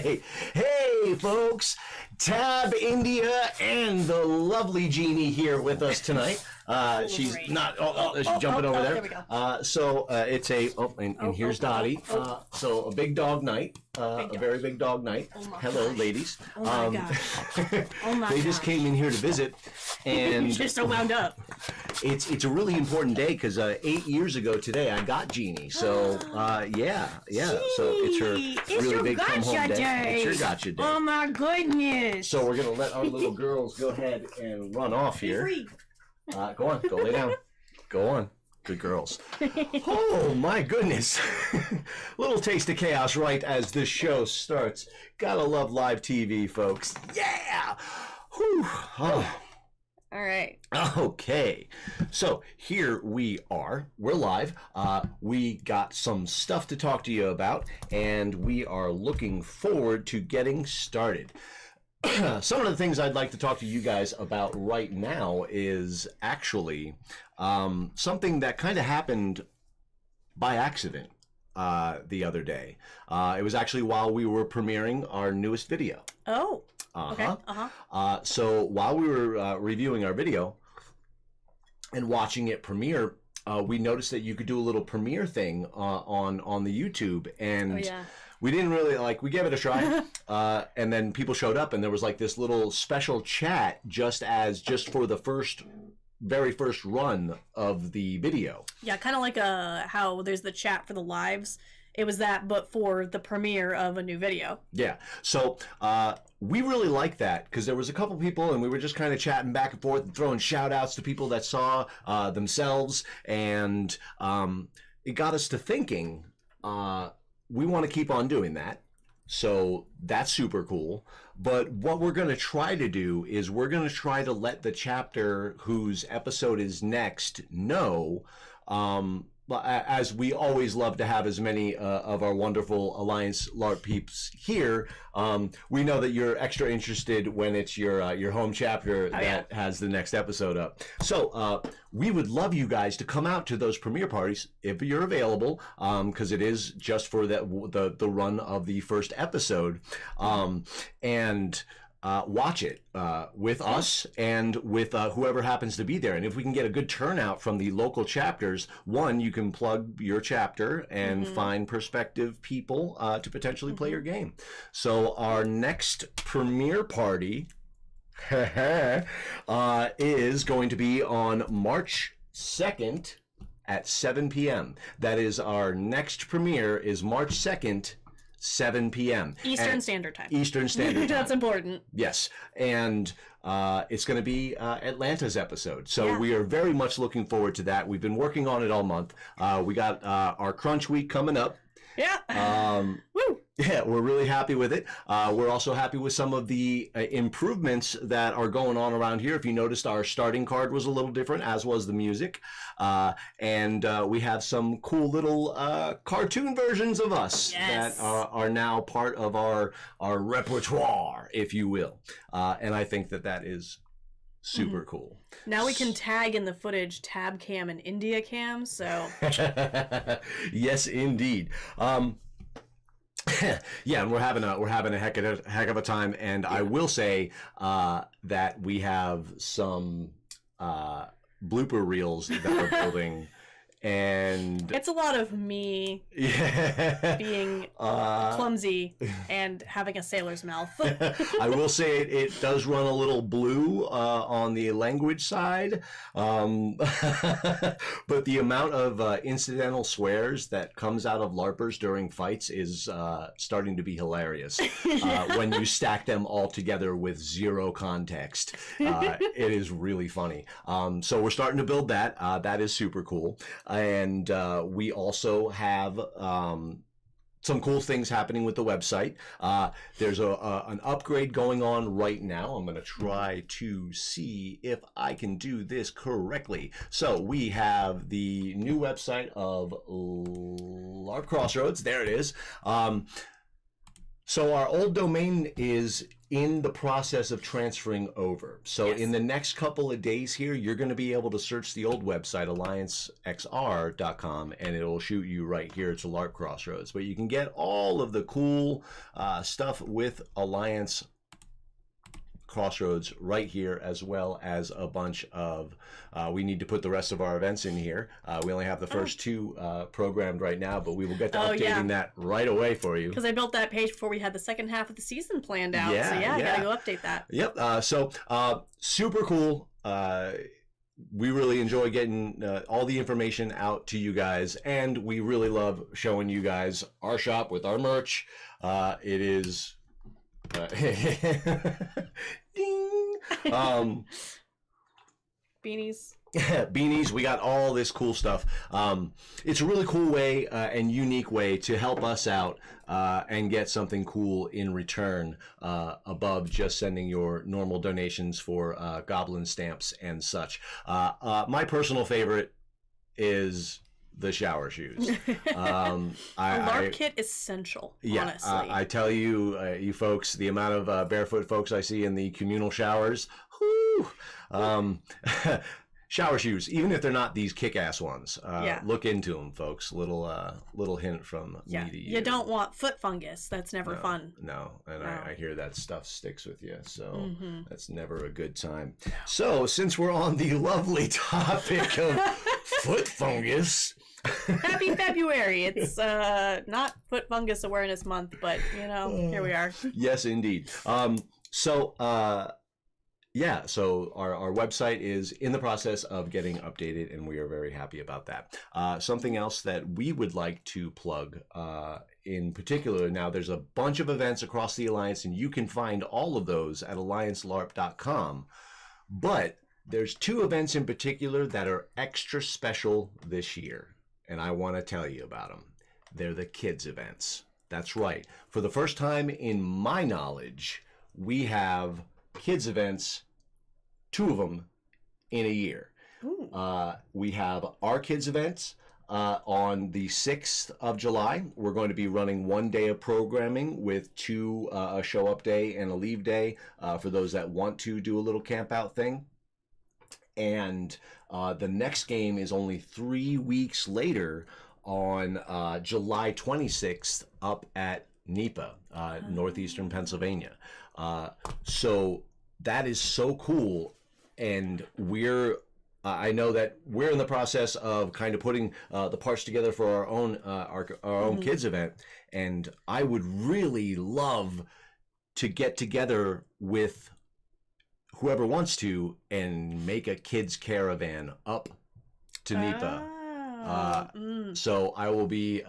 Hey, folks. Tab, India, and the lovely Jeannie here with us tonight. She's not. She's jumping over there. There we go. It's a. And here's Dottie. So a big dog night. A very big dog night. Hello, ladies. Oh my gosh. Oh my They just came in here to visit, and you're so wound up. It's a really important day because 8 years ago today I got Jeannie. So yeah. So it's her really big come home day. It's your gotcha day. Oh my goodness. So we're gonna let our little girls go ahead and run off here. Go on, go lay down. Go on. Good girls. Oh my goodness. Little taste of chaos right as this show starts. Gotta love live TV, folks. Yeah! Whew. Oh. All right. Okay. So here we are. We're live. We got some stuff to talk to you about, and we are looking forward to getting started. Some of the things I'd like to talk to you guys about right now is actually something that kind of happened by accident the other day. It was actually while we were premiering our newest video. Oh. Okay. So while we were reviewing our video and watching it premiere, we noticed that you could do a little premiere thing on the YouTube, and we didn't really we gave it a try, and then people showed up, and there was like this little special chat just for the very first run of the video. Yeah, kind of like how there's the chat for the lives. It was that, but for the premiere of a new video. Yeah. So we really liked that because there was a couple people, and we were just kind of chatting back and forth and throwing shout outs to people that saw themselves, and it got us to thinking we want to keep on doing that. So that's super cool. But what we're going to try to do is we're going to try to let the chapter whose episode is next know, as we always love to have as many of our wonderful Alliance LARP peeps here, we know that you're extra interested when it's your home chapter that has the next episode up. So we would love you guys to come out to those premiere parties if you're available, because it is just for the run of the first episode, and watch it with us and with whoever happens to be there. And if we can get a good turnout from the local chapters, one, you can plug your chapter and find prospective people to potentially play your game. So our next premiere party is going to be on March 2nd at 7 p.m. That is our next premiere is March 2nd, 7 p.m. Eastern Standard Time. Eastern Standard Time. That's important. Yes. And it's going to be Atlanta's episode. So we are very much looking forward to that. We've been working on it all month. We got our crunch week coming up. Yeah. Woo. Yeah, we're really happy with it. We're also happy with some of the improvements that are going on around here. If you noticed, our starting card was a little different, as was the music. And we have some cool little cartoon versions of us that are now part of our repertoire, if you will. And I think that is super cool. Now we can tag in the footage Tab Cam and India Cam, so... Yes, indeed. Yeah, and we're having a heck of a time, and I will say that we have some blooper reels that we're building, and it's a lot of me being clumsy and having a sailor's mouth. I will say it does run a little blue on the language side, but the amount of incidental swears that comes out of LARPers during fights is starting to be hilarious when you stack them all together with zero context. It is really funny. So we're starting to build that. That is super cool. And we also have some cool things happening with the website. There's an upgrade going on right now. I'm going to try to see if I can do this correctly. So we have the new website of LARP Crossroads. There it is. So our old domain is in the process of transferring over. So Yes. in the next couple of days here, you're going to be able to search the old website, alliancexr.com, and it'll shoot you right here to LARP Crossroads. But you can get all of the cool stuff with Alliance Crossroads right here, as well as a bunch of we need to put the rest of our events in here. We only have the first two programmed right now, but we will get to updating that right away for you, because I built that page before we had the second half of the season planned out. Yeah, so I yeah. gotta go update that. Yep. So super cool. We really enjoy getting all the information out to you guys, and we really love showing you guys our shop with our merch. It is ding. Beanies. Beanies. We got all this cool stuff. It's a really cool way and unique way to help us out and get something cool in return above just sending your normal donations for goblin stamps and such. My personal favorite is the shower shoes. A LARP kit essential, honestly. I tell you, you folks, the amount of barefoot folks I see in the communal showers, whoo, shower shoes, even if they're not these kick-ass ones, look into them, folks. Little hint from me to you. You don't want foot fungus. That's never fun. No, and I hear that stuff sticks with you, so that's never a good time. So, since we're on the lovely topic of foot fungus, Happy February. It's not Foot Fungus Awareness Month, but, here we are. Yes, indeed. So our website is in the process of getting updated, and we are very happy about that. Something else that we would like to plug in particular, now there's a bunch of events across the Alliance, and you can find all of those at alliancelarp.com. But there's two events in particular that are extra special this year, and I want to tell you about them. They're the kids events. That's right. For the first time in my knowledge, we have kids events, two of them in a year. We have our kids events on the 6th of July. We're going to be running one day of programming with a show up day and a leave day for those that want to do a little camp out thing. And the next game is only 3 weeks later on July 26th up at NEPA, northeastern Pennsylvania. So that is so cool. And I know that we're in the process of kind of putting the parts together for our own own kids event. And I would really love to get together with whoever wants to and make a kids caravan up to NEPA. So I will be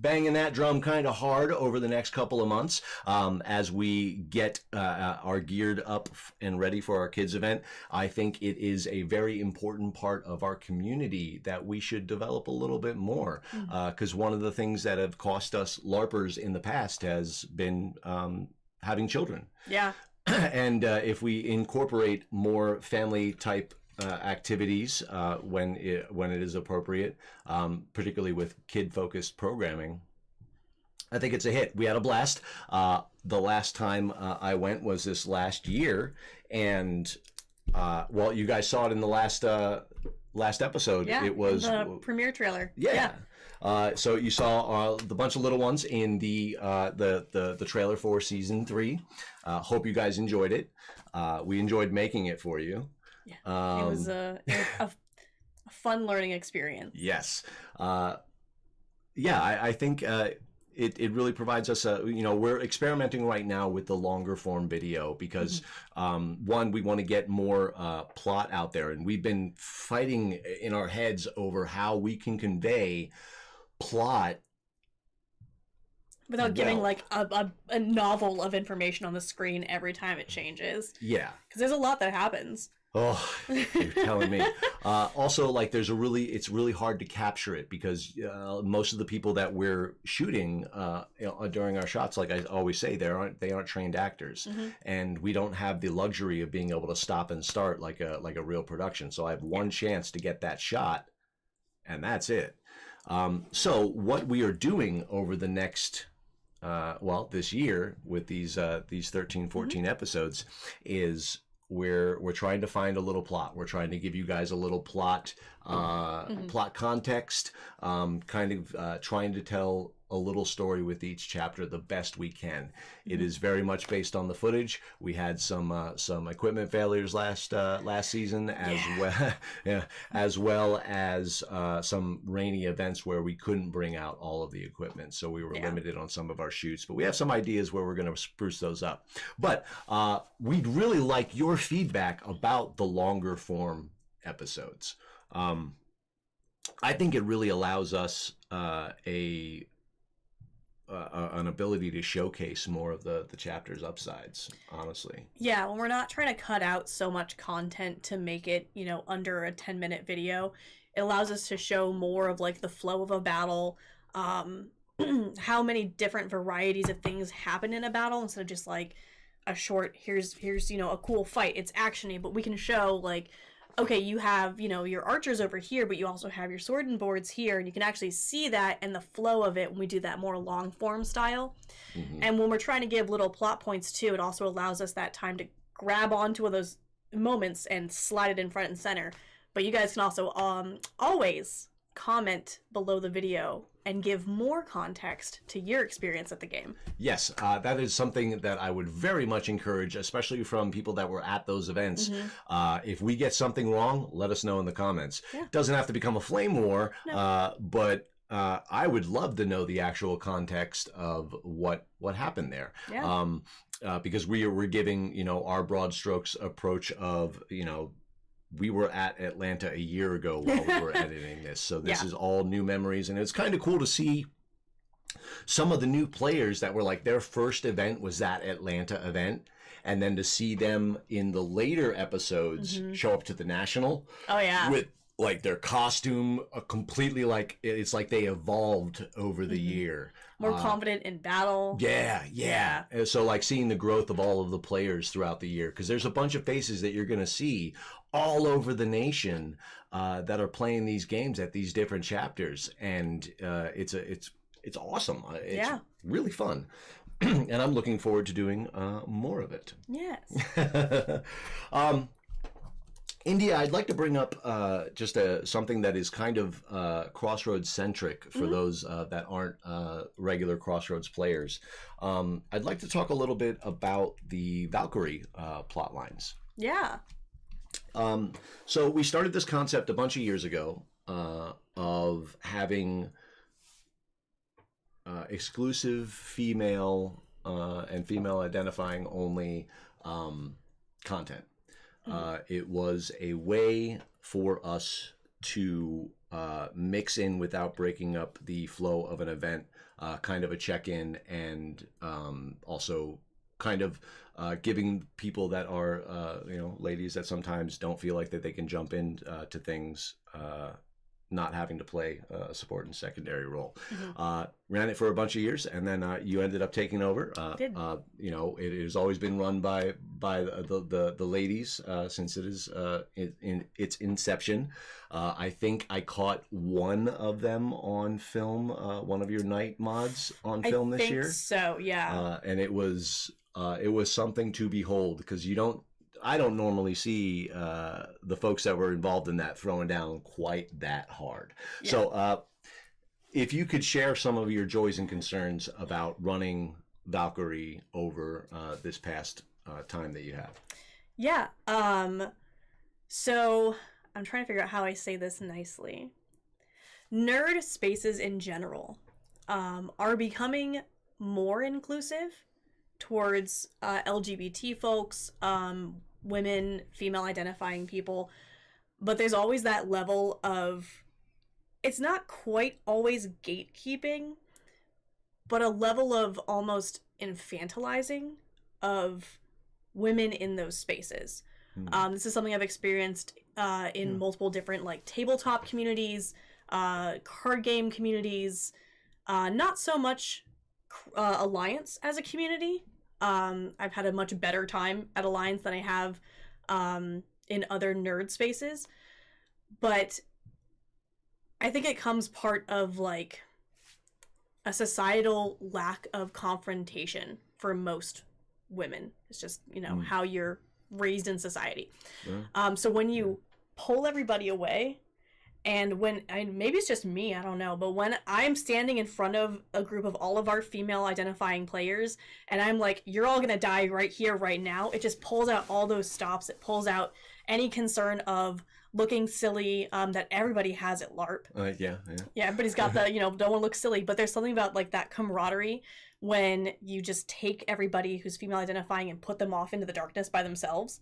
banging that drum kind of hard over the next couple of months as we get our geared up and ready for our kids event. I think it is a very important part of our community that we should develop a little bit more, because one of the things that have cost us LARPers in the past has been having children. Yeah. And if we incorporate more family type activities when it is appropriate, particularly with kid-focused programming, I think it's a hit. We had a blast. The last time I went was this last year, and you guys saw it in the last episode. Yeah, it was the premiere trailer. Yeah. So you saw the bunch of little ones in the trailer for season 3. Hope you guys enjoyed it. We enjoyed making it for you. Yeah, it was a fun learning experience. Yes. I think it really provides us we're experimenting right now with the longer form video because one, we want to get more plot out there, and we've been fighting in our heads over how we can convey plot without giving like a novel of information on the screen every time it changes. Yeah, because there's a lot that happens. Oh, you're telling me. Also, like, it's really hard to capture it because most of the people that we're shooting during our shots, like I always say, they aren't trained actors, and we don't have the luxury of being able to stop and start like a real production. So I have one chance to get that shot, and that's it. So what we are doing over the next well, this year with these 13, 14 episodes is we're trying to find a little plot. We're trying to give you guys a little plot context, kind of trying to tell a little story with each chapter the best we can. It is very much based on the footage. We had some equipment failures last season, as well as some rainy events where we couldn't bring out all of the equipment, so we were limited on some of our shoots. But we have some ideas where we're going to spruce those up. But we'd really like your feedback about the longer form episodes. I think it really allows us an ability to showcase more of the chapter's upsides, honestly. Yeah, when we're not trying to cut out so much content to make it, under a 10-minute video, it allows us to show more of like the flow of a battle, how many different varieties of things happen in a battle instead of just like a short, here's a cool fight. It's actiony, but we can show like, okay, you have, your archers over here, but you also have your sword and boards here, and you can actually see that and the flow of it when we do that more long form style. And when we're trying to give little plot points too, it also allows us that time to grab onto those moments and slide it in front and center. But you guys can also always comment below the video and give more context to your experience at the game. Yes, that is something that I would very much encourage, especially from people that were at those events. If we get something wrong, let us know in the comments. Doesn't have to become a flame war, but I would love to know the actual context of what happened there. Because we're giving, our broad strokes approach of, we were at Atlanta a year ago while we were editing this. So this is all new memories. And it's kind of cool to see some of the new players that were like their first event was that Atlanta event. And then to see them in the later episodes show up to the National. Oh, yeah. With like their costume completely like, it's like they evolved over the year. More confident in battle. Yeah. And so like seeing the growth of all of the players throughout the year, because there's a bunch of faces that you're going to see all over the nation that are playing these games at these different chapters, and it's awesome. It's really fun, and I'm looking forward to doing more of it. Yes. India, I'd like to bring up just something that is kind of Crossroads centric for those that aren't regular Crossroads players. I'd like to talk a little bit about the Valkyrie plot lines. Yeah. So we started this concept a bunch of years ago of having exclusive female and female identifying only content. It was a way for us to mix in without breaking up the flow of an event, kind of a check-in, and also kind of giving people that are, ladies that sometimes don't feel like that they can jump in to things, not having to play a support and secondary role. Ran it for a bunch of years, and then you ended up taking over. It has always been run by the ladies since it is in its inception. I think I caught one of them on film, one of your night mods on film this year. So yeah, and it was something to behold, because I don't normally see the folks that were involved in that throwing down quite that hard. Yeah. So if you could share some of your joys and concerns about running Valkyrie over this past time that you have. Yeah. So I'm trying to figure out how I say this nicely. Nerd spaces in general are becoming more inclusive towards LGBT folks, women, female identifying people, but there's always that level of, it's not quite always gatekeeping, but a level of almost infantilizing of women in those spaces. This is something I've experienced in multiple different like tabletop communities, card game communities, not so much Alliance as a community. I've had a much better time at Alliance than I have in other nerd spaces, but I think it comes part of like a societal lack of confrontation for most women. It's just, you know, how you're raised in society. So when you pull everybody away, and maybe it's just me, I don't know, but when I'm standing in front of a group of all of our female identifying players, and I'm like, you're all gonna die right here, right now, it just pulls out all those stops. It pulls out any concern of looking silly that everybody has at LARP. Yeah, everybody's got the, you know, don't want to look silly, but there's something about like that camaraderie when you just take everybody who's female identifying and put them off into the darkness by themselves,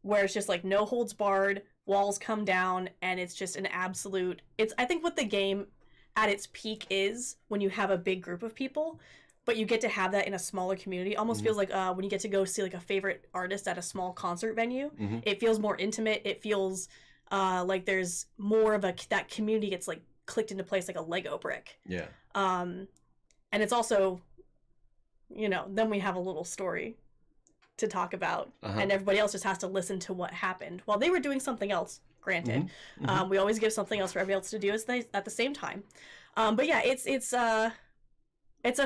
where it's just like no holds barred, walls come down, and it's just an absolute, it's, I think what the game at its peak is when you have a big group of people, but you get to have that in a smaller community. Almost feels like when you get to go see like a favorite artist at a small concert venue. It feels more intimate. It feels like there's more of that community gets like clicked into place like a Lego brick. Yeah. And it's also, you know, then we have a little story to talk about, and everybody else just has to listen to what happened while they were doing something else. Granted, we always give something else for everybody else to do at the same time. But yeah, it's a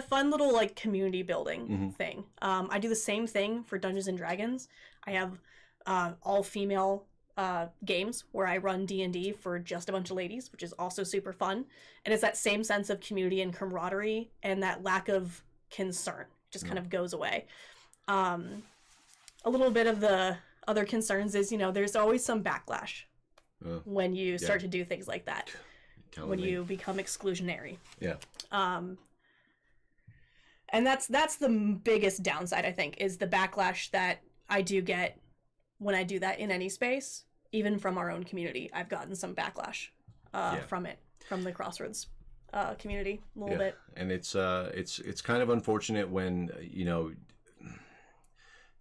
fun little like community building thing. I do the same thing for Dungeons and Dragons. I have all female games where I run D&D for just a bunch of ladies, which is also super fun. And it's that same sense of community and camaraderie, and that lack of concern just kind of goes away. A little bit of the other concerns is, you know, there's always some backlash when you start to do things like that, when you become exclusionary. And that's the biggest downside, I think, is the backlash that I do get when I do that in any space. Even from our own community, I've gotten some backlash from the Crossroads community a little bit. And it's kind of unfortunate when, you know,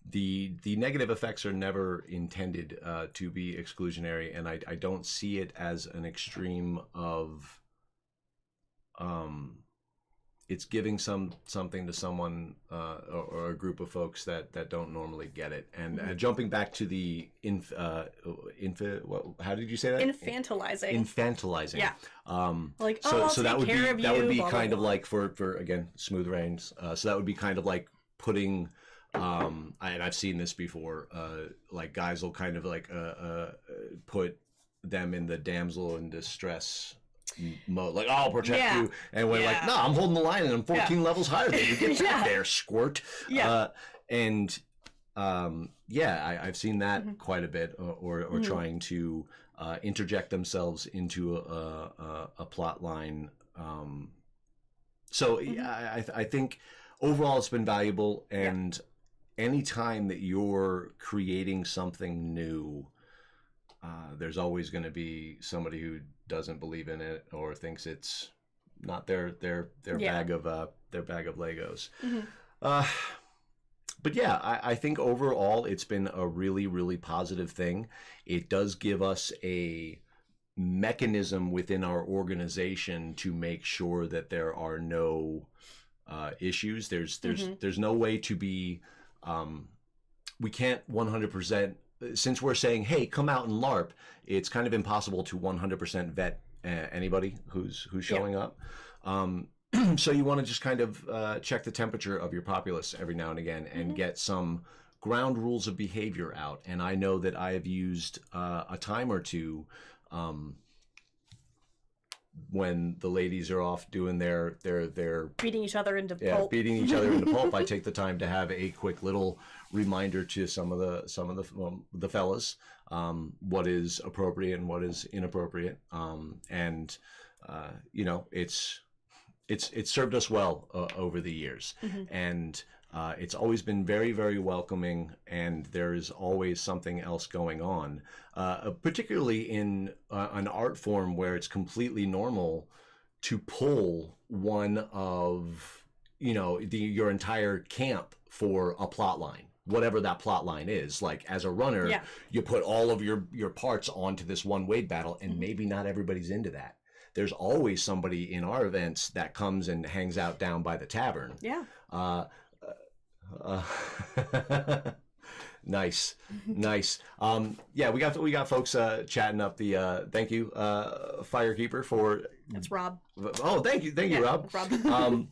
the negative effects are never intended to be exclusionary, and I don't see it as an extreme of it's giving something to someone or a group of folks that don't normally get it. And jumping back to the how did you say that? Infantilizing. Yeah. Like, so that would be kind of like for again, Smooth Rains. So that would be kind of like putting and I've seen this before, like guys will kind of like put them in the damsel in distress mode, like, I'll protect you, and we're like, no, I'm holding the line and I'm 14 levels higher than you. Get back there, squirt. I've seen that quite a bit, or trying to interject themselves into a plot line. I think overall it's been valuable, and anytime that you're creating something new, there's always going to be somebody who doesn't believe in it or thinks it's not their bag of Legos. But yeah, I think overall it's been a really, really positive thing. It does give us a mechanism within our organization to make sure that there are no issues. There's no way to be. We can't 100%. Since we're saying, hey, come out and LARP, it's kind of impossible to 100% vet anybody who's showing up. So you want to just kind of check the temperature of your populace every now and again and get some ground rules of behavior out. And I know that I have used a time or two when the ladies are off doing their beating each other into pulp. Beating each other into pulp. I take the time to have a quick little reminder to some of the fellas what is appropriate and what is inappropriate, you know, it's served us well over the years, and it's always been very, very welcoming, and there is always something else going on, particularly in an art form where it's completely normal to pull one of, you know, your entire camp for a plot line, whatever that plot line is. Like, as a runner, you put all of your parts onto this one wave battle, and maybe not everybody's into that. There's always somebody in our events that comes and hangs out down by the tavern. Nice. Yeah, we got folks chatting up the thank you Firekeeper for. That's Rob. Oh, thank you, Rob. Rob.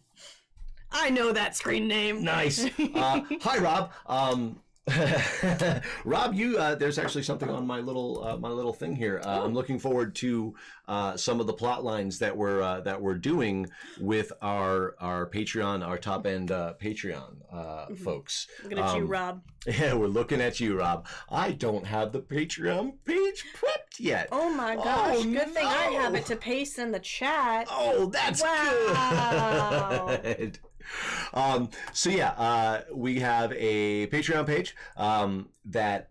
I know that screen name. Nice. Hi, Rob. Rob, you there's actually something on my little thing here. I'm looking forward to some of the plot lines that we're doing with our Patreon, our top end Patreon folks. Looking at you, Rob. Yeah, we're looking at you, Rob. I don't have the Patreon page prepped yet. Oh my gosh! Good thing I have it to paste in the chat. Oh, that's good. So yeah, we have a Patreon page that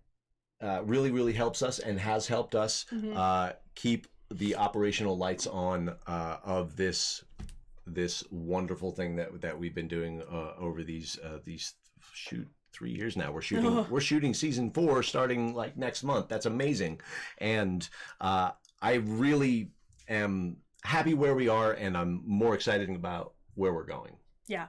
really helps us and has helped us keep the operational lights on of this wonderful thing that we've been doing over these 3 years now. We're shooting season 4 starting like next month. That's amazing, and I really am happy where we are, and I'm more excited about where we're going. Yeah.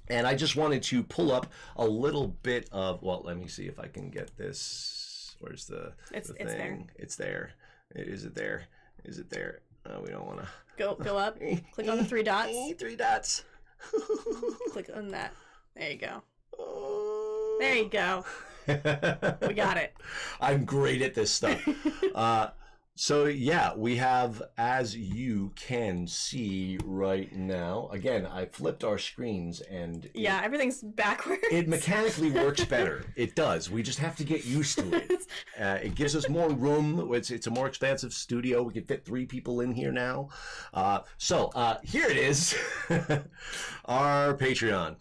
And I just wanted to pull up a little bit of, well, let me see if I can get this. Where's the thing? It's there. Is it there? Is it there? We don't want to. Go up. Click on the 3 dots. 3 dots. Click on that. There you go. There you go. We got it. I'm great at this stuff. So yeah, we have, as you can see right now, again, I flipped our screens and everything's backwards. It mechanically works better. It does. We just have to get used to it. It gives us more room. It's a more expansive studio. We can fit 3 people in here now. So here it is, our Patreon.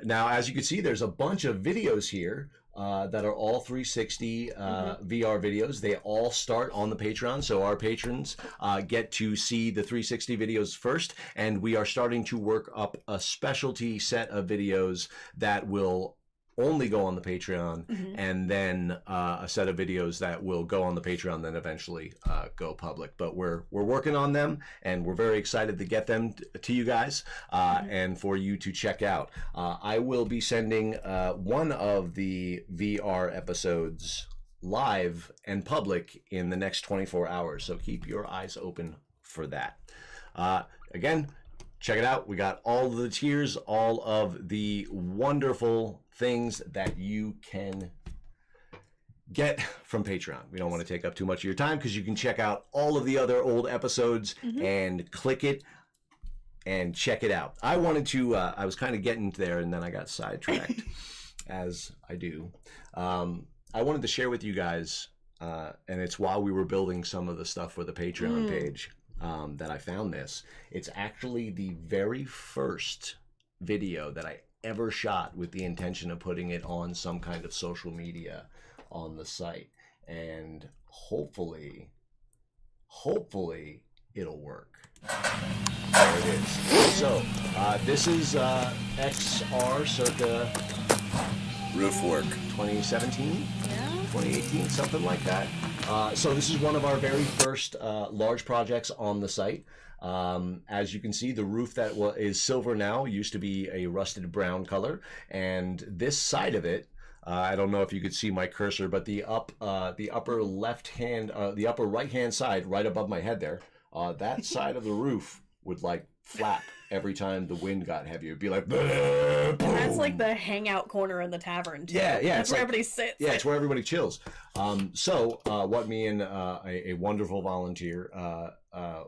Now, as you can see, there's a bunch of videos here. That are all 360 VR videos. They all start on the Patreon, so our patrons get to see the 360 videos first, and we are starting to work up a specialty set of videos that will only go on the Patreon, and then a set of videos that will go on the Patreon, then eventually go public. But we're working on them, and we're very excited to get them to you guys and for you to check out. I will be sending one of the VR episodes live and public in the next 24 hours, so keep your eyes open for that. Again, check it out. We got all of the tiers, all of the wonderful things that you can get from Patreon. We don't want to take up too much of your time because you can check out all of the other old episodes and click it and check it out. I wanted to, I was kind of getting there and then I got sidetracked, as I do. I wanted to share with you guys, and it's while we were building some of the stuff for the Patreon page, that I found this. It's actually the very first video that I ever shot with the intention of putting it on some kind of social media on the site, and hopefully it'll work. There it is. So this is XR circa roof work 2017, 2018, something like that. So this is one of our very first large projects on the site. As you can see, the roof that is silver now used to be a rusted brown color, and this side of it, I don't know if you could see my cursor, but the upper left hand, the upper right hand side, right above my head there, that side of the roof would like flap every time the wind got heavy. It'd be like, and that's like the hangout corner in the tavern too. Yeah, that's where everybody sits. Yeah, it's where everybody chills. So what me and a wonderful volunteer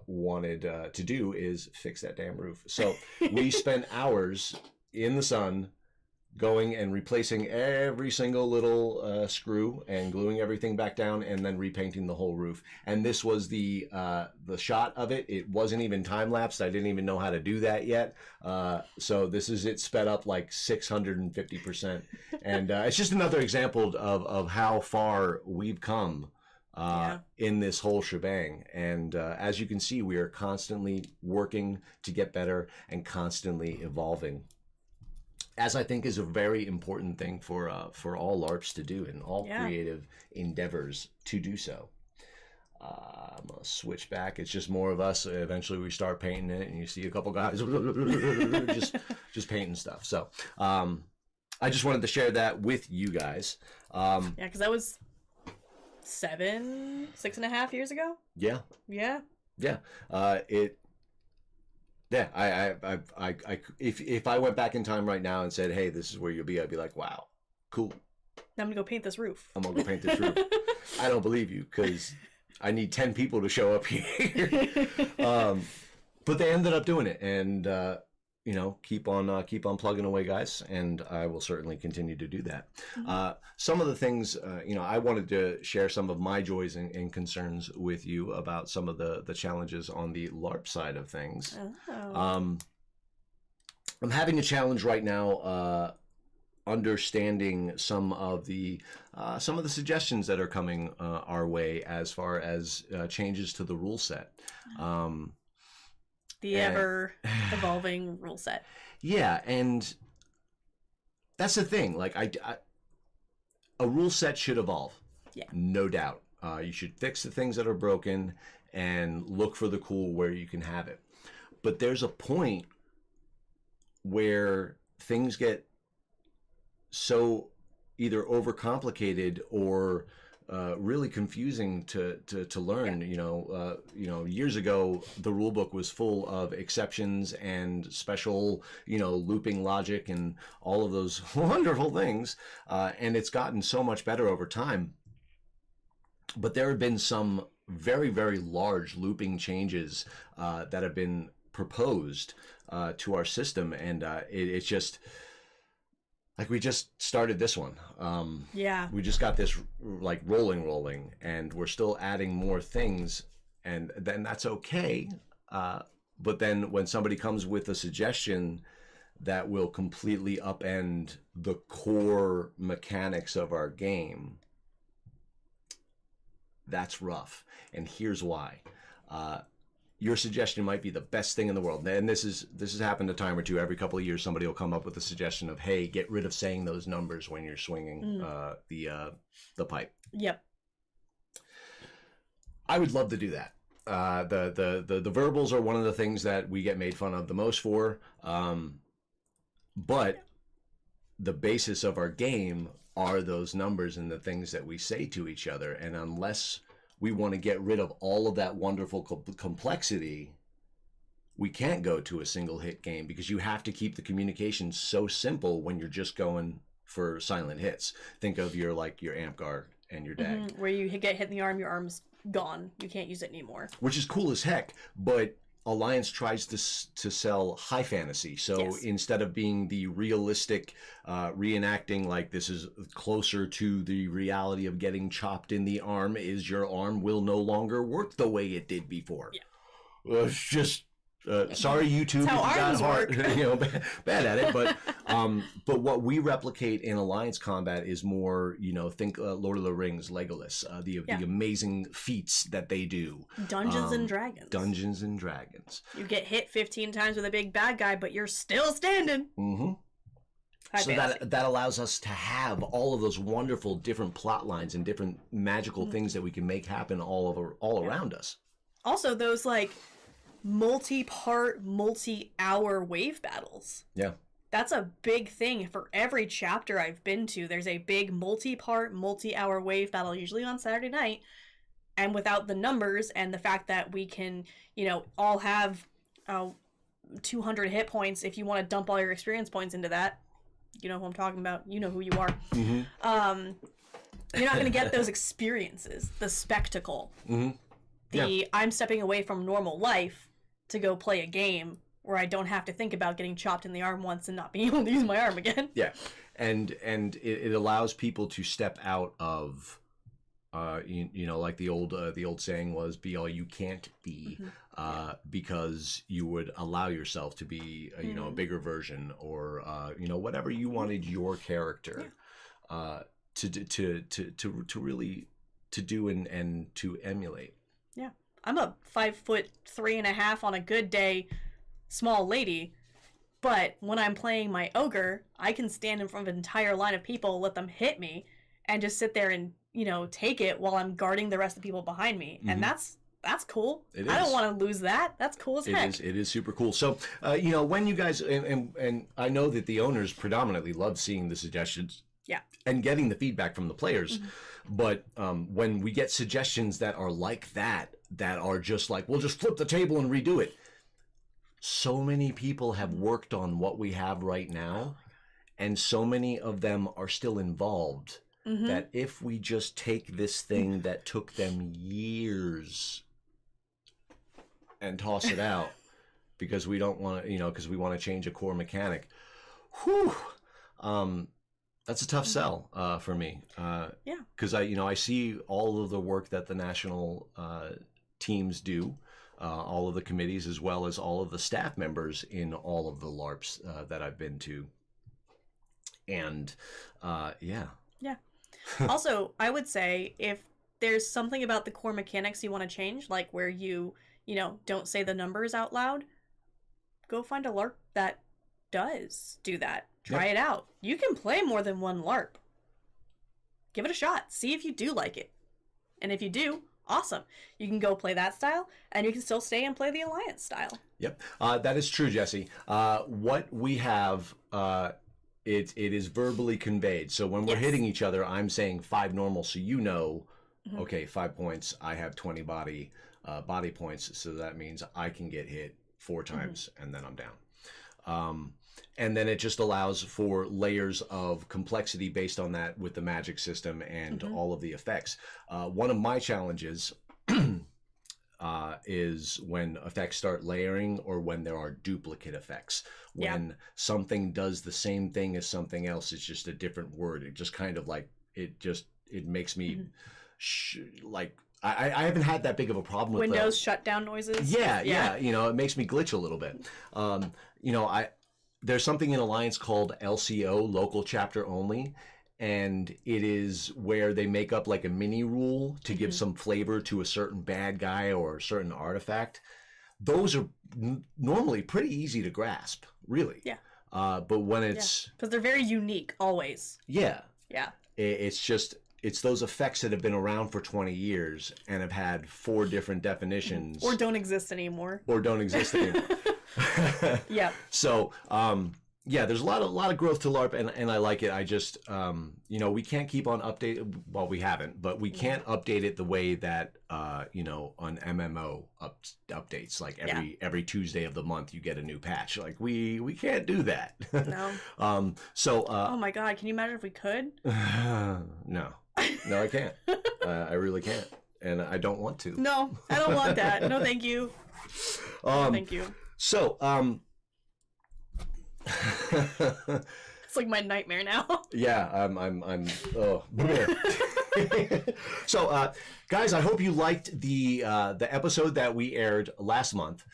wanted to do is fix that damn roof. So we spent hours in the sun going and replacing every single little screw and gluing everything back down and then repainting the whole roof. And this was the shot of it. It wasn't even time-lapsed. I didn't even know how to do that yet. So this is it sped up like 650%. And it's just another example of how far we've come in this whole shebang. And as you can see, we are constantly working to get better and constantly evolving, as I think is a very important thing for all LARPs to do and all creative endeavors to do so. I'm gonna switch back. It's just more of us. Eventually we start painting it and you see a couple guys just painting stuff. So I just wanted to share that with you guys. Yeah, because that was 6.5 years ago. Yeah. Yeah. Yeah. Yeah. If I went back in time right now and said, hey, this is where you'll be, I'd be like, wow, cool. Now I'm gonna go paint this roof. I'm gonna go paint this roof. I don't believe you because I need 10 people to show up here. But they ended up doing it, and keep on plugging away, guys, and I will certainly continue to do that. Some of the things, I wanted to share some of my joys and concerns with you about some of the challenges on the LARP side of things. Oh. I'm having a challenge right now. Understanding some of the suggestions that are coming our way as far as changes to the rule set. The ever evolving rule set. Yeah, and that's the thing. Like a rule set should evolve. Yeah, no doubt. You should fix the things that are broken and look for the cool where you can have it. But there's a point where things get so either overcomplicated or really confusing to learn. Yeah. Years ago the rule book was full of exceptions and special looping logic and all of those wonderful things, and it's gotten so much better over time. But there have been some very, very large looping changes that have been proposed to our system, and it's just like we just started this one. Yeah. We just got this like rolling, and we're still adding more things, and then that's okay. But then when somebody comes with a suggestion that will completely upend the core mechanics of our game, that's rough. And here's why. Your suggestion might be the best thing in the world, and this has happened a time or two. Every couple of years somebody will come up with a suggestion of, hey, get rid of saying those numbers when you're swinging the pipe. Yep. I would love to do that. The verbals are one of the things that we get made fun of the most for, but the basis of our game are those numbers and the things that we say to each other, and unless we want to get rid of all of that wonderful complexity, we can't go to a single hit game, because you have to keep the communication so simple when you're just going for silent hits. Think of your amp guard and your dag. Where you get hit in the arm, your arm's gone. You can't use it anymore. Which is cool as heck, but Alliance tries to sell high fantasy. So yes. Instead of being the realistic reenacting, like this is closer to the reality of getting chopped in the arm, is your arm will no longer work the way it did before. Yeah. It's just sorry, YouTube, how if you got arms hard, work. bad at it. But what we replicate in Alliance combat is more, think Lord of the Rings, Legolas, the amazing feats that they do. Dungeons and Dragons. Dungeons and Dragons. You get hit 15 times with a big bad guy, but you're still standing. Mm-hmm. So that allows us to have all of those wonderful different plot lines and different magical things that we can make happen all around us. Also, those multi-part, multi-hour wave battles. Yeah. That's a big thing. For every chapter I've been to, there's a big multi-part, multi-hour wave battle, usually on Saturday night. And without the numbers and the fact that we can, all have 200 hit points, if you want to dump all your experience points into that, you know who I'm talking about, you know who you are. Mm-hmm. You're not going to get those experiences, the spectacle. Mm-hmm. I'm stepping away from normal life to go play a game where I don't have to think about getting chopped in the arm once and not being able to use my arm again. Yeah, and it allows people to step out of, like the old saying was, "Be all you can't be," because you would allow yourself to be, a bigger version, or whatever you wanted your character to really to do and to emulate. Yeah. I'm a 5'3.5" on a good day, small lady, but when I'm playing my ogre, I can stand in front of an entire line of people, let them hit me, and just sit there and, take it while I'm guarding the rest of the people behind me. Mm-hmm. And that's cool. I don't want to lose that. That's cool as heck. It is super cool. So, when you guys, and I know that the owners predominantly love seeing the suggestions Yeah. And getting the feedback from the players. But when we get suggestions that are like that are just like, we'll just flip the table and redo it. So many people have worked on what we have right now, and so many of them are still involved, that if we just take this thing that took them years and toss it out because we don't want to, because we want to change a core mechanic, that's a tough sell for me. Yeah. Because I see all of the work that the national teams do, all of the committees, as well as all of the staff members in all of the LARPs that I've been to. And yeah. Also, I would say if there's something about the core mechanics you want to change, like where you don't say the numbers out loud, go find a LARP that does do that. Try it out. You can play more than one LARP. Give it a shot. See if you do like it. And if you do, awesome. You can go play that style, and you can still stay and play the Alliance style. Yep. That is true, Jesse. What we have, it is verbally conveyed. So when we're hitting each other, I'm saying 5 normal, so okay, 5 points. I have 20 body points, so that means I can get hit 4 times, and then I'm down. And then it just allows for layers of complexity based on that with the magic system and all of the effects. One of my challenges is when effects start layering, or when there are duplicate effects. When something does the same thing as something else, it's just a different word. It just kind of like, it makes me I haven't had that big of a problem with Windows shutdown noises. Yeah. It makes me glitch a little bit. There's something in Alliance called LCO, local chapter only, and it is where they make up like a mini rule to give some flavor to a certain bad guy or a certain artifact. Those are normally pretty easy to grasp, really. Yeah. But when it's... Because they're very unique, always. Yeah. Yeah. It's those effects that have been around for 20 years and have had 4 different definitions. Or don't exist anymore. Yeah. So, there's a lot of growth to LARP, and I like it. I just, we can't keep on update. Well, we haven't, but we can't update it the way that, on MMO updates. Like every Tuesday of the month, you get a new patch. Like we can't do that. No. Oh my God! Can you imagine if we could? No, I can't. I really can't, and I don't want to. No, I don't want that. No, thank you. Thank you. So, it's like my nightmare now. Yeah, I'm. Oh. So, guys, I hope you liked the episode that we aired last month.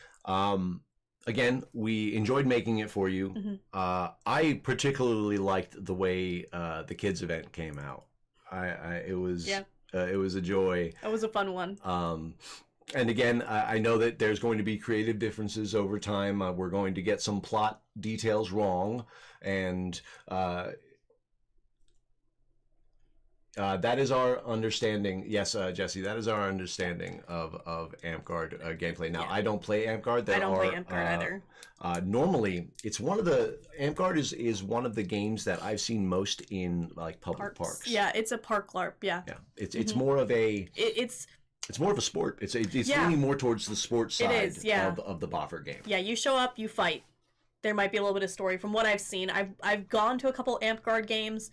Again, we enjoyed making it for you. I particularly liked the way the kids event came out. It was a joy. It was a fun one. And again, I know that there's going to be creative differences over time. We're going to get some plot details wrong, and that is our understanding. Yes, Jesse, that is our understanding of Amp-Guard gameplay. Now, I don't play Amp-Guard. I don't play Amp-Guard either. Normally, it's Amp-Guard is one of the games that I've seen most in like public parks. Yeah, it's a park LARP. Yeah. It's more of a. It's more of a sport. It's leaning more towards the sports side of the Boffer game. Yeah, you show up, you fight. There might be a little bit of story from what I've seen. I've gone to a couple Amp-Guard games,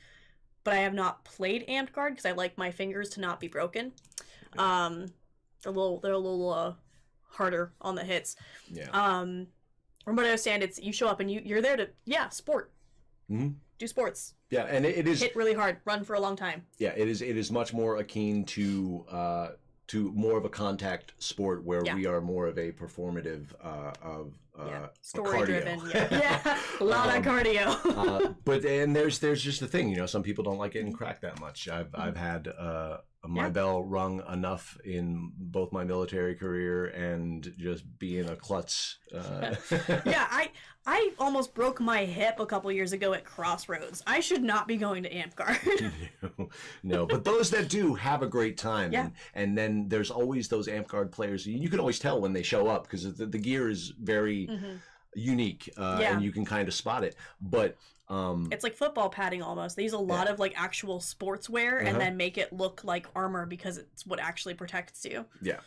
but I have not played Amp-Guard because I like my fingers to not be broken. They're a little harder on the hits. Yeah. From what I understand, it's you show up and you're there to sport. Do sports. Yeah, and it is hit really hard, run for a long time. Yeah, it is much more akin to more of a contact sport where we are more of a performative story driven. Cardio. Yeah, a lot of cardio. But there's just the thing, some people don't like getting cracked that much. I've had my bell rung enough in both my military career and just being a klutz. Yeah, I almost broke my hip a couple years ago at Crossraods. I should not be going to Amp-Guard. No, but those that do have a great time. Yeah. And then there's always those Amp-Guard players. You can always tell when they show up because the gear is very unique, and you can kind of spot it. But it's like football padding almost. They use a lot of like actual sportswear and then make it look like armor because it's what actually protects you. Yeah.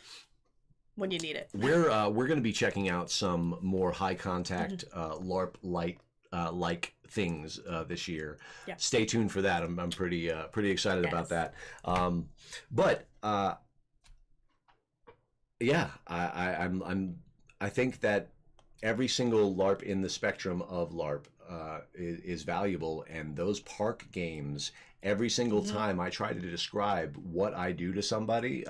When you need it. We're going to be checking out some more high contact LARP light like things this year. Yeah. Stay tuned for that. I'm pretty excited about that. But yeah, I think that every single LARP in the spectrum of LARP is valuable, and those park games, every single time I try to describe what I do to somebody,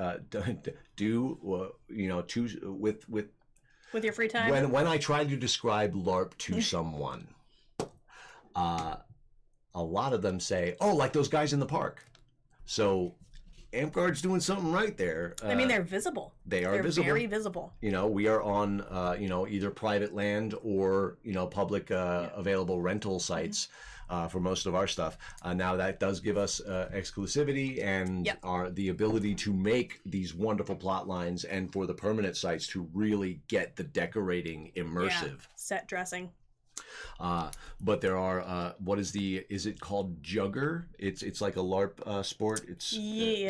with your free time. When I try to describe LARP to someone, a lot of them say, "Oh, like those guys in the park." So Amp Guard's doing something right there. I mean, they're visible. They're visible. Very visible. We are on, either private land or, public available rental sites for most of our stuff. Now that does give us exclusivity and the ability to make these wonderful plot lines, and for the permanent sites to really get the decorating immersive. Yeah. Set dressing. But there are is it called Jugger? It's like a LARP sport. It's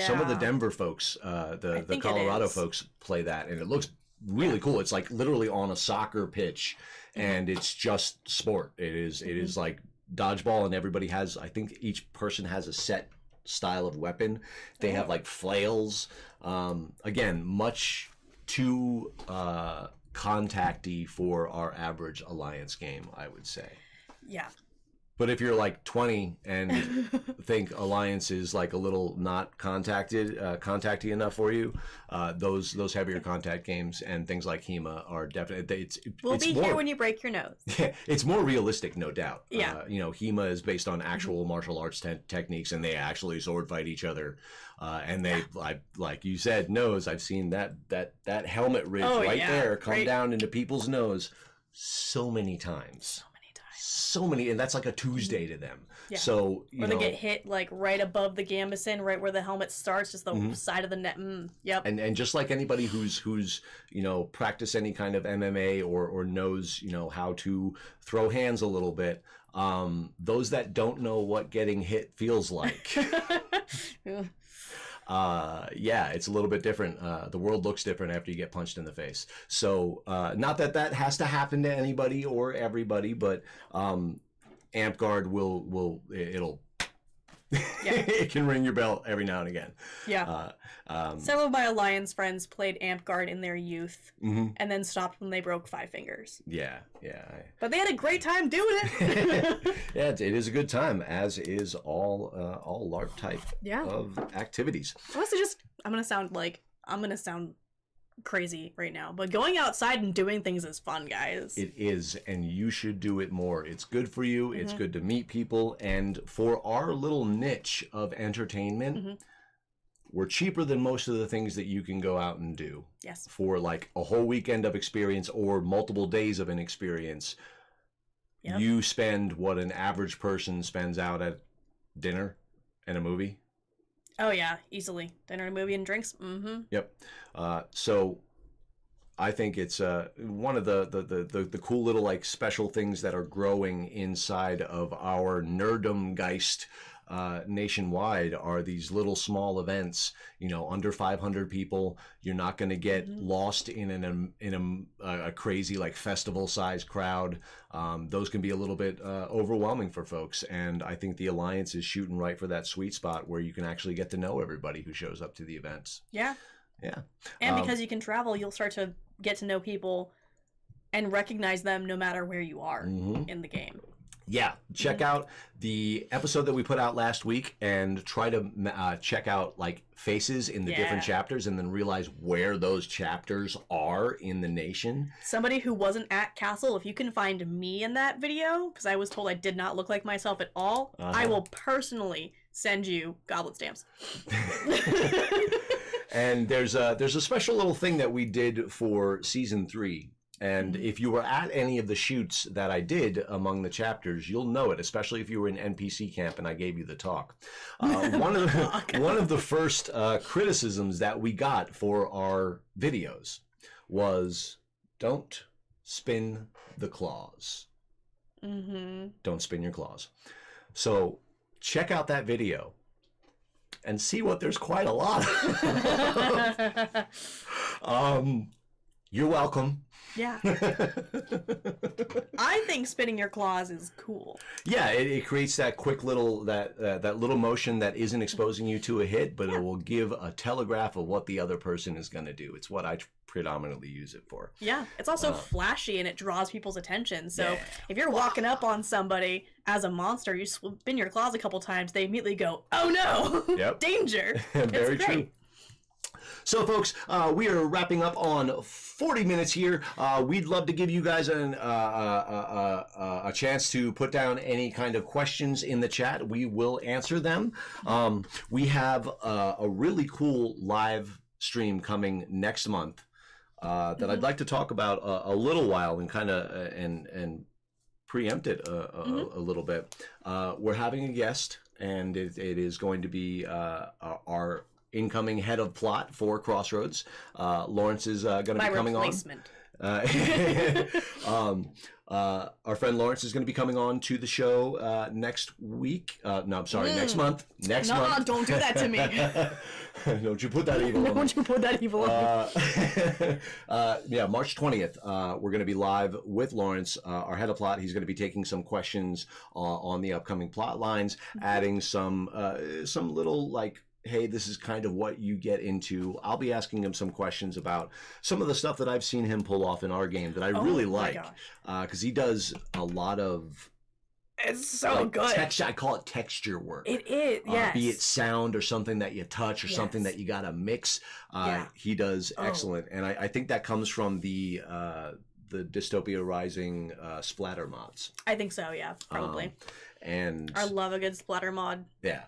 some of the Denver folks, the Colorado folks play that, and it looks really cool. It's like literally on a soccer pitch, and it's just sport. It is like dodgeball, and everybody has, I think each person has a set style of weapon. They have like flails. Again, much too contacty for our alliance Alliance game, I would say. Yeah. But if you're like 20 and think Alliance is like a little not contacty enough for you, those heavier contact games and things like HEMA are definitely. We'll be here when you break your nose. Yeah, it's more realistic, no doubt. Yeah. HEMA is based on actual martial arts techniques, and they actually sword fight each other. And they, like you said, nose. I've seen that helmet ridge there come down into people's nose so many times. So many, and that's like a Tuesday to them. Yeah. So or they get hit like right above the gambeson, right where the helmet starts, just the side of the net. Yep. And just like anybody who's practiced any kind of MMA or knows how to throw hands a little bit, those that don't know what getting hit feels like. It's a little bit different. The world looks different after you get punched in the face. So not that has to happen to anybody or everybody, but Amp Guard it'll it can ring your bell every now and again. Yeah. Several of my Alliance friends played Amp Guard in their youth and then stopped when they broke 5 fingers. Yeah. But they had a great time doing it. Yeah, it is a good time, as is all LARP type of activities. I'm gonna sound crazy right now, but going outside and doing things is fun, guys. It is, and you should do it more. It's good for you. It's good to meet people, and for our little niche of entertainment, we're cheaper than most of the things that you can go out and do. Yes. For like a whole weekend of experience or multiple days of an experience, you spend what an average person spends out at dinner and a movie. Oh yeah, easily. Dinner, a movie, and drinks. Yep. So I think it's one of the cool little like special things that are growing inside of our nerdumgeist nationwide are these little small events. Under 500 people. You're not going to get lost in a crazy like festival size crowd. Those can be a little bit overwhelming for folks, and I think the Alliance is shooting right for that sweet spot where you can actually get to know everybody who shows up to the events. Yeah. And because you can travel, you'll start to get to know people and recognize them no matter where you are in the game. Yeah, check out the episode that we put out last week and try to check out like faces in the different chapters, and then realize where those chapters are in the nation. Somebody who wasn't at Castle, if you can find me in that video, because I was told I did not look like myself at all, I will personally send you goblet stamps. And there's a special little thing that we did for season 3. And if you were at any of the shoots that I did among the chapters, you'll know it, especially if you were in NPC camp and I gave you the talk. One of the first criticisms that we got for our videos was, don't spin the claws. Mm-hmm. Don't spin your claws. So check out that video and see what there's quite a lot of. You're welcome. Yeah. I think spinning your claws is cool. Yeah, it creates that quick little that little motion that isn't exposing you to a hit, but it will give a telegraph of what the other person is going to do. It's what I predominantly use it for. Yeah, it's also flashy and it draws people's attention. So Yeah. if you're walking up on somebody as a monster, you spin your claws a couple times, they immediately go, "Oh no, Yep. danger!" Very It's true. great. So, folks, we are wrapping up on 40 minutes here. We'd love to give you guys a chance to put down any kind of questions in the chat. We will answer them. We have a really cool live stream coming next month that I'd like to talk about a little while and kind of and preempt it a little bit. We're having a guest, and it is going to be our incoming head of plot for Crossroads. Lawrence is going to be coming replacement. on. Our friend Lawrence is going to be coming on to the show next week. No, I'm sorry, next month. Next month. Don't do that to me. Don't you put that evil on me. Don't you put that evil on me. Yeah, March 20th, we're going to be live with Lawrence, our head of plot. He's going to be taking some questions on the upcoming plot lines, adding some little, like, hey, this is kind of what you get into. I'll be asking him some questions about some of the stuff that I've seen him pull off in our game that I really like, because he does a lot of It's so good. I call it texture work. It is, yes. Be it sound or something that you touch or something that you got to mix. He does excellent. And I think that comes from the Dystopia Rising splatter mods. I think so, yeah, probably. And I love a good splatter mod. Yeah.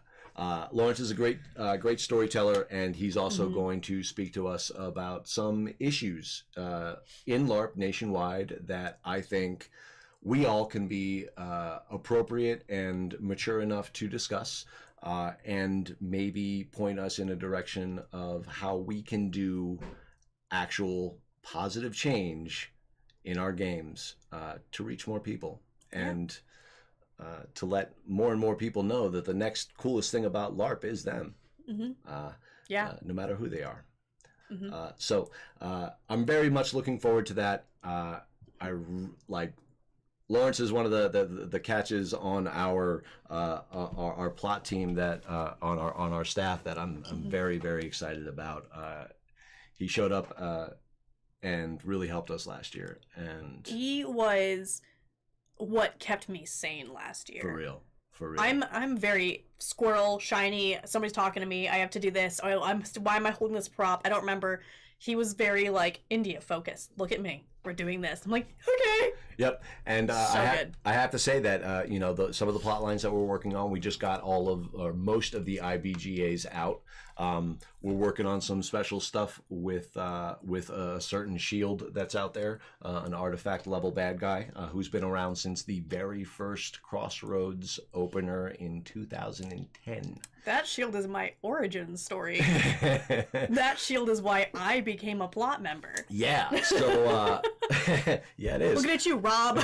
Lawrence is a great storyteller, and he's also going to speak to us about some issues in LARP nationwide that I think we all can be appropriate and mature enough to discuss, and maybe point us in a direction of how we can do actual positive change in our games to reach more people and to let more and more people know that the next coolest thing about LARP is them. No matter who they are. So I'm very much looking forward to that. Lawrence is one of the catches on our plot team that on our staff that I'm very, very excited about. He showed up and really helped us last year, and he was what kept me sane last year. For real. I'm very squirrel, shiny. Somebody's talking to me. I have to do this. Why am I holding this prop? I don't remember. He was very like India focused. Look at me. We're doing this. I'm like, okay. Yep. And I have to say that some of the plot lines that we're working on, we just got most of the IBGAs out. We're working on some special stuff with a certain shield that's out there, an artifact level bad guy who's been around since the very first Crossroads opener in 2010. That shield is my origin story. That shield is why I became a plot member. Yeah. So yeah, it is. Looking at you, Rob.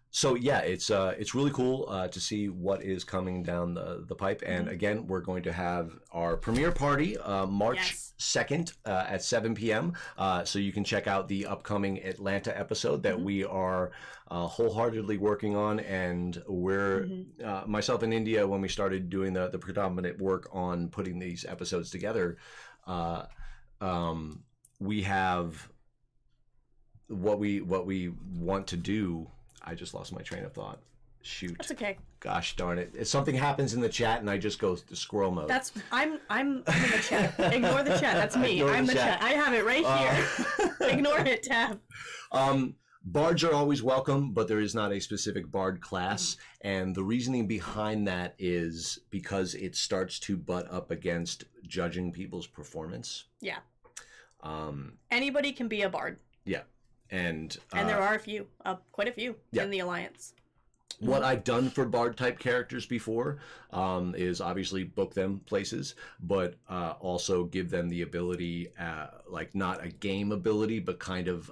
So yeah, it's really cool to see what is coming down the pipe. And again, we're going to have our premiere party March 2nd at 7 p.m. So you can check out the upcoming Atlanta episode that we are wholeheartedly working on. And we're myself and India, when we started doing the predominant work on putting these episodes together, we have what we want to do. I just lost my train of thought. Shoot. That's okay. Gosh darn it. If something happens in the chat and I just go to squirrel mode. I'm in the chat. Ignore the chat. That's me. I'm the chat. I have it right here. Ignore it, Tab. Bards are always welcome, but there is not a specific bard class. And the reasoning behind that is because it starts to butt up against judging people's performance. Yeah. Anybody can be a bard. Yeah. And there are a few, quite a few in the Alliance. What I've done for bard type characters before is obviously book them places, but also give them the ability, like not a game ability, but kind of,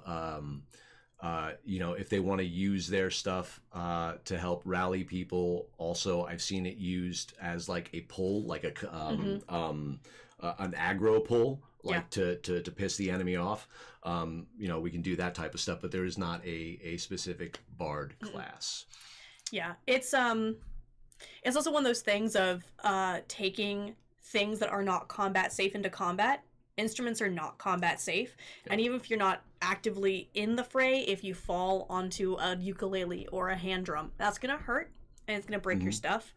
if they want to use their stuff to help rally people. Also, I've seen it used as like a pull, like an aggro pull, like to piss the enemy off. We can do that type of stuff, but there is not a specific bard class. Yeah, it's also one of those things of taking things that are not combat safe into combat. Instruments are not combat safe, and even if you're not actively in the fray, if you fall onto a ukulele or a hand drum, that's gonna hurt and it's gonna break your stuff.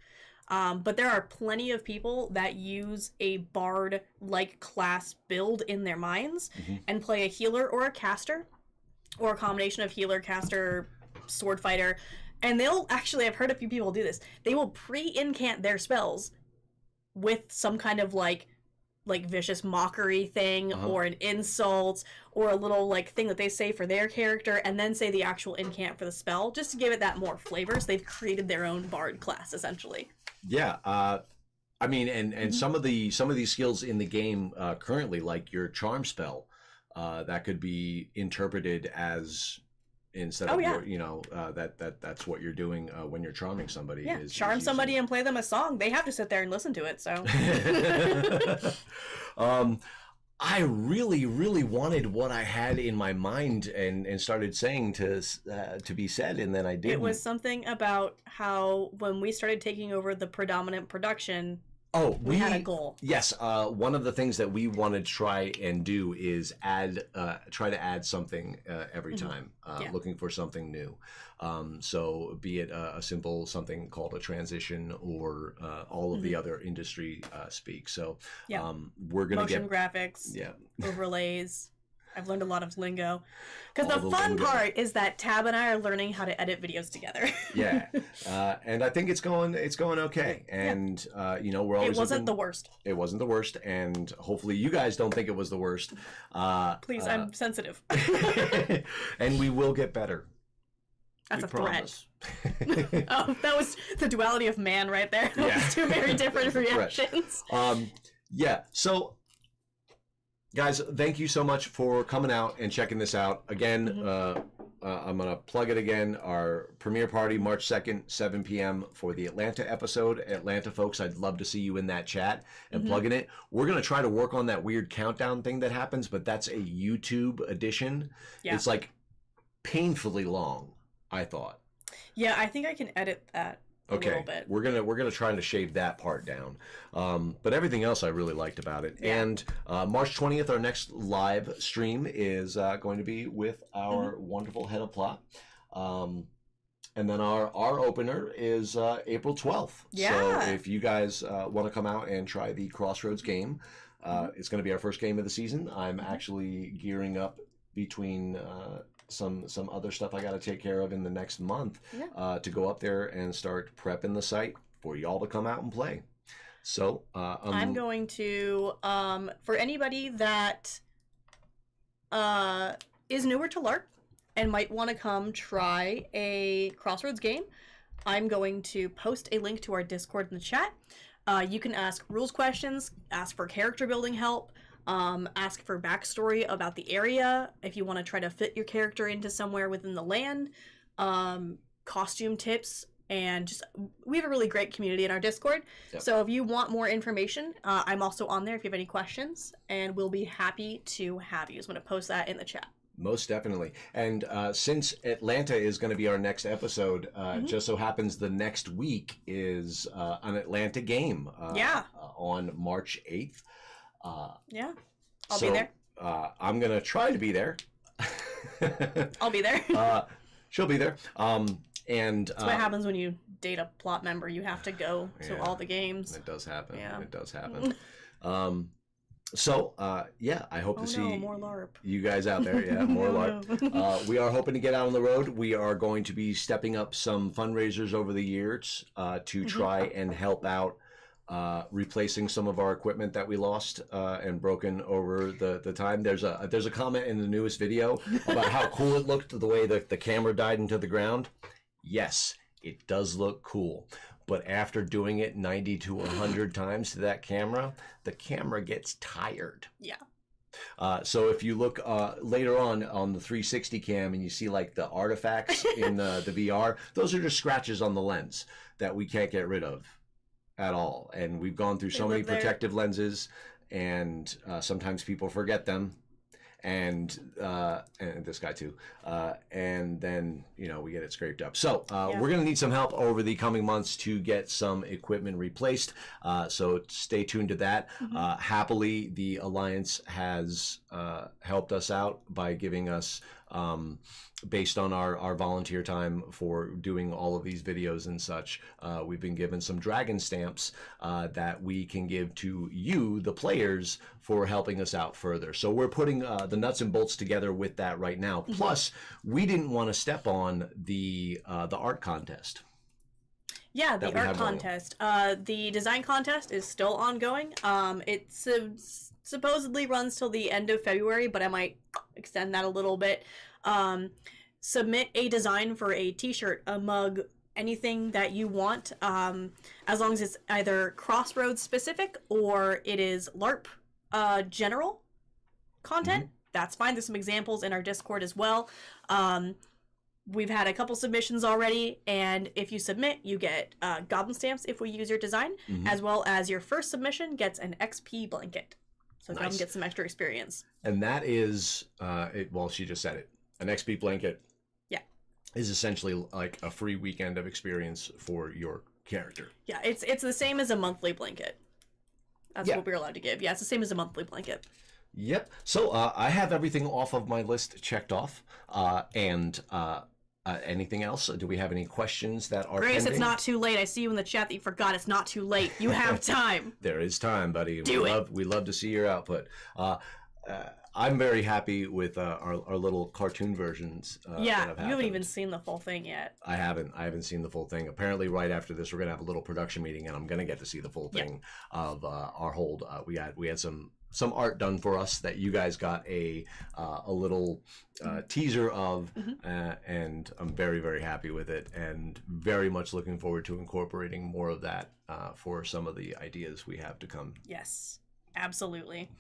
But there are plenty of people that use a bard-like class build in their minds and play a healer or a caster, or a combination of healer, caster, sword fighter. And they'll actually, I've heard a few people do this, they will pre-incant their spells with some kind of like vicious mockery thing or an insult or a little like thing that they say for their character, and then say the actual incant for the spell, just to give it that more flavor. So they've created their own bard class essentially. Yeah, I mean, and some of these skills in the game currently, like your charm spell, that could be interpreted as, instead of that's what you're doing when you're charming somebody. Yeah, charm somebody and play them a song. They have to sit there and listen to it. So, I really, really wanted what I had in my mind and started saying to be said, and then I didn't. It was something about how when we started taking over the predominant production. Oh, we had a goal. Yes, one of the things that we want to try and do is try to add something every time, looking for something new. So be it a simple something called a transition or all of the other industry speak. So we're going to motion graphics, overlays. I've learned a lot of lingo. Because the fun part is that Tab and I are learning how to edit videos together. And I think it's going okay. And we're always. It wasn't the worst. It wasn't the worst, and hopefully you guys don't think it was the worst. Please, I'm sensitive. And we will get better. That's a threat. Oh, that was the duality of man right there. That was two very different reactions. So. Guys, thank you so much for coming out and checking this out. Again, I'm going to plug it again. Our premiere party, March 2nd, 7 p.m. for the Atlanta episode. Atlanta folks, I'd love to see you in that chat and plugging it. We're going to try to work on that weird countdown thing that happens, but that's a YouTube edition. Yeah. It's like painfully long, I thought. Yeah, I think I can edit that. Okay, we're gonna try to shave that part down, but everything else I really liked about it. Yeah. And March 20th, our next live stream is going to be with our wonderful head of plot, and then our opener is April 12th. Yeah. So if you guys want to come out and try the Crossroads game, it's going to be our first game of the season. I'm actually gearing up between. Some other stuff I got to take care of in the next month to go up there and start prepping the site for y'all to come out and play. So I'm going to for anybody that is newer to LARP and might want to come try a Crossroads game, I'm going to post a link to our Discord in the chat. You can ask rules questions, ask for character building help. Ask for backstory about the area if you want to try to fit your character into somewhere within the land, costume tips, and just we have a really great community in our Discord. Yep. So if you want more information, I'm also on there if you have any questions, and we'll be happy to have you. So I'm going to post that in the chat. Most definitely. And since Atlanta is going to be our next episode, just so happens the next week is an Atlanta game on March 8th. I'll be there. I'm gonna try to be there. I'll be there. She'll be there. And that's what happens when you date a plot member. You have to go to all the games. It does happen. Yeah. It does happen. I hope to see more LARP. You guys out there. Yeah, more LARP. We are hoping to get out on the road. We are going to be stepping up some fundraisers over the years to try and help out. Replacing some of our equipment that we lost and broken over the time. There's a comment in the newest video about how cool it looked the way the camera died into the ground. Yes, it does look cool. But after doing it 90 to 100 times to that camera, the camera gets tired. Yeah. So if you look later on the 360 cam and you see like the artifacts in the VR, those are just scratches on the lens that we can't get rid of at all. And we've gone through so many protective lenses, and sometimes people forget them. And this guy too, and then we get it scraped up. So we're gonna need some help over the coming months to get some equipment replaced. So stay tuned to that. Happily, the Alliance has helped us out by giving us, based on our volunteer time for doing all of these videos and such, we've been given some dragon stamps that we can give to you, the players, for helping us out further. So we're putting the nuts and bolts together with that right now. Plus, we didn't want to step on the art contest. Yeah, the art contest. The design contest is still ongoing. It supposedly runs till the end of February, but I might extend that a little bit. Submit a design for a t-shirt, a mug, anything that you want, as long as it's either Crossroads specific or it is LARP general content. That's fine. There's some examples in our Discord as well. We've had a couple submissions already, and if you submit, you get goblin stamps if we use your design, as well as your first submission gets an XP blanket. So come get some extra experience. And that is, well, she just said it. An XP blanket is essentially like a free weekend of experience for your character. Yeah, it's the same as a monthly blanket. That's what we're allowed to give. Yeah, it's the same as a monthly blanket. Yep. So I have everything off of my list checked off. Anything else? Do we have any questions that are Grace, pending? It's not too late. I see you in the chat that you forgot. It's not too late. You have time. There is time, buddy. We love to see your output. I'm very happy with our little cartoon versions. You haven't even seen the full thing yet. I haven't seen the full thing. Apparently, right after this, we're gonna have a little production meeting, and I'm gonna get to see the full thing of our hold. We had some art done for us that you guys got a little teaser of, and I'm very, very happy with it, and very much looking forward to incorporating more of that for some of the ideas we have to come. Yes, absolutely.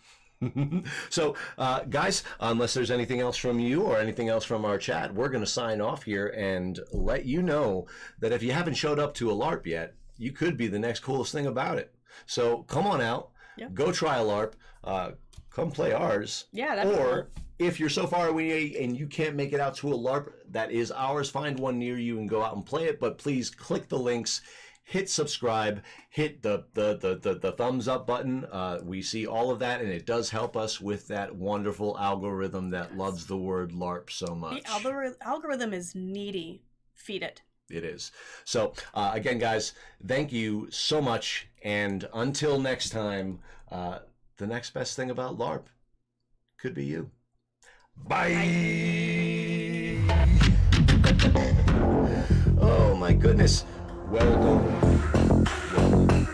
So, guys, unless there's anything else from you or anything else from our chat, we're going to sign off here and let you know that if you haven't showed up to a LARP yet, you could be the next coolest thing about it. So come on out, go try a LARP, come play ours. Yeah, that'd be cool. If you're so far away and you can't make it out to a LARP that is ours, find one near you and go out and play it. But please click the links. Hit subscribe, hit the thumbs up button. We see all of that, and it does help us with that wonderful algorithm that loves the word LARP so much. The algorithm is needy. Feed it. It is. So, again, guys, thank you so much. And until next time, the next best thing about LARP could be you. Bye. Oh, my goodness. Well done. Well done.